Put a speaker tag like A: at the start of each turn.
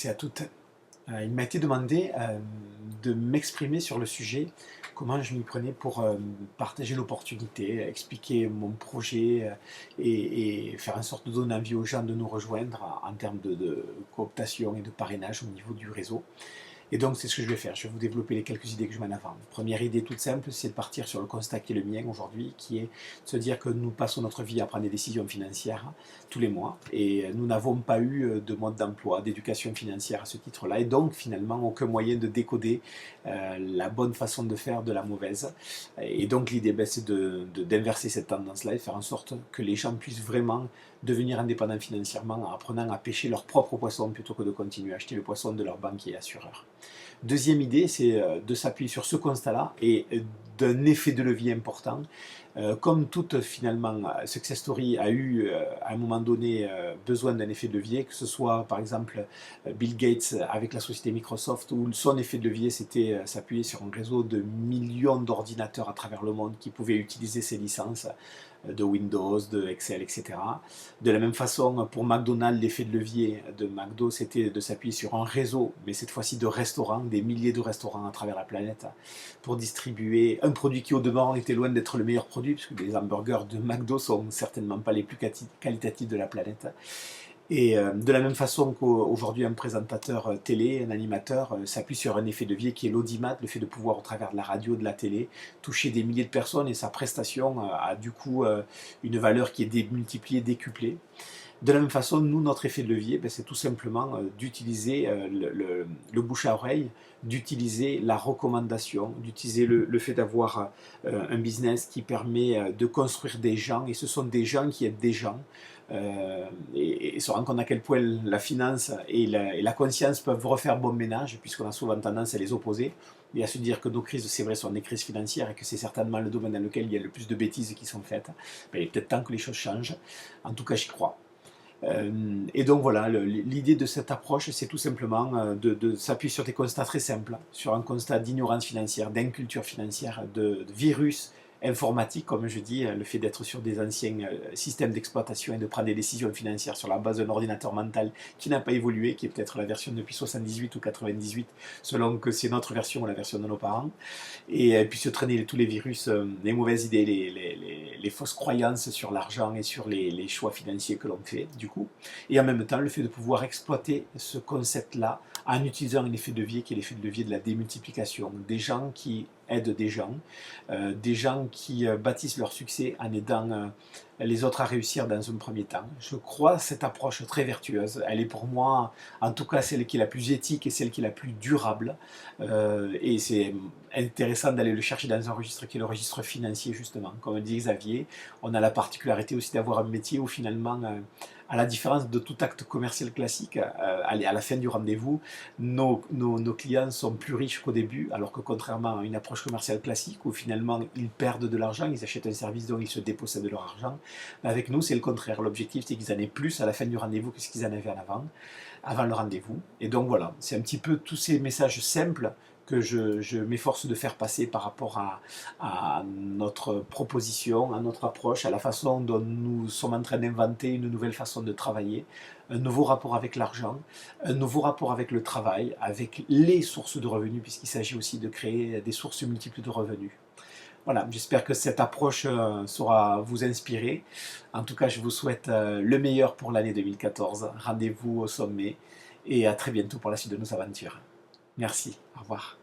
A: et à toutes. Il m'a été demandé de m'exprimer sur le sujet, comment je m'y prenais pour partager l'opportunité, expliquer mon projet et faire en sorte de donner envie aux gens de nous rejoindre en termes de cooptation et de parrainage au niveau du réseau. Et donc, c'est ce que je vais faire. Je vais vous développer les quelques idées que je mets en avant. Première idée toute simple, c'est de partir sur le constat qui est le mien aujourd'hui, qui est de se dire que nous passons notre vie à prendre des décisions financières tous les mois. Et nous n'avons pas eu de mode d'emploi, d'éducation financière à ce titre-là. Et donc, finalement, aucun moyen de décoder la bonne façon de faire de la mauvaise. Et donc, l'idée, c'est d'inverser cette tendance-là et de faire en sorte que les gens puissent vraiment devenir indépendants financièrement en apprenant à pêcher leur propre poisson plutôt que de continuer à acheter le poisson de leur banquier assureur. Deuxième idée, c'est de s'appuyer sur ce constat-là et d'un effet de levier important. Comme toute finalement success story a eu à un moment donné besoin d'un effet de levier, que ce soit par exemple Bill Gates avec la société Microsoft, où son effet de levier c'était s'appuyer sur un réseau de millions d'ordinateurs à travers le monde qui pouvaient utiliser ces licences de Windows, de Excel, etc. De la même façon, pour McDonald's, l'effet de levier de McDo, c'était de s'appuyer sur un réseau, mais cette fois-ci de restaurants, des milliers de restaurants à travers la planète, pour distribuer un produit qui au demeurant était loin d'être le meilleur produit, puisque les hamburgers de McDo sont certainement pas les plus qualitatifs de la planète. Et de la même façon qu'aujourd'hui un présentateur télé, un animateur, s'appuie sur un effet de levier qui est l'audimat, le fait de pouvoir au travers de la radio, de la télé, toucher des milliers de personnes et sa prestation a du coup une valeur qui est démultipliée, décuplée. De la même façon, nous, notre effet de levier, c'est tout simplement d'utiliser le bouche à oreille, d'utiliser la recommandation, d'utiliser le fait d'avoir un business qui permet de construire des gens, et ce sont des gens qui aident des gens, et se rendre compte à quel point la finance et la conscience peuvent refaire bon ménage, puisqu'on a souvent tendance à les opposer, et à se dire que nos crises, c'est vrai, sont des crises financières, et que c'est certainement le domaine dans lequel il y a le plus de bêtises qui sont faites. Il est peut-être temps que les choses changent. En tout cas, j'y crois. Et donc voilà, l'idée de cette approche, c'est tout simplement de s'appuyer sur des constats très simples, sur un constat d'ignorance financière, d'inculture financière, de virus informatique, comme je dis, le fait d'être sur des anciens systèmes d'exploitation et de prendre des décisions financières sur la base d'un ordinateur mental qui n'a pas évolué, qui est peut-être la version depuis 78 ou 98, selon que c'est notre version ou la version de nos parents, et puis se traîner tous les virus, les mauvaises idées, les fausses croyances sur l'argent et sur les choix financiers que l'on fait, du coup, et en même temps le fait de pouvoir exploiter ce concept-là en utilisant un effet de levier qui est l'effet de levier de la démultiplication, des gens qui aident des gens qui bâtissent leur succès en aidant les autres à réussir dans un premier temps. Je crois cette approche très vertueuse. Elle est pour moi, en tout cas, celle qui est la plus éthique et celle qui est la plus durable. Et c'est intéressant d'aller le chercher dans un registre qui est le registre financier, justement. Comme dit Xavier, on a la particularité aussi d'avoir un métier où finalement, à la différence de tout acte commercial classique, à la fin du rendez-vous, nos clients sont plus riches qu'au début, alors que contrairement à une approche commerciale classique où finalement ils perdent de l'argent, ils achètent un service dont ils se dépossèdent de leur argent, avec nous c'est le contraire. L'objectif c'est qu'ils en aient plus à la fin du rendez-vous que ce qu'ils en avaient avant le rendez-vous. Et donc voilà, c'est un petit peu tous ces messages simples que je m'efforce de faire passer par rapport à notre proposition, à notre approche, à la façon dont nous sommes en train d'inventer une nouvelle façon de travailler, un nouveau rapport avec l'argent, un nouveau rapport avec le travail, avec les sources de revenus, puisqu'il s'agit aussi de créer des sources multiples de revenus. Voilà, j'espère que cette approche saura vous inspirer. En tout cas, je vous souhaite le meilleur pour l'année 2014. Rendez-vous au sommet et à très bientôt pour la suite de nos aventures. Merci, au revoir.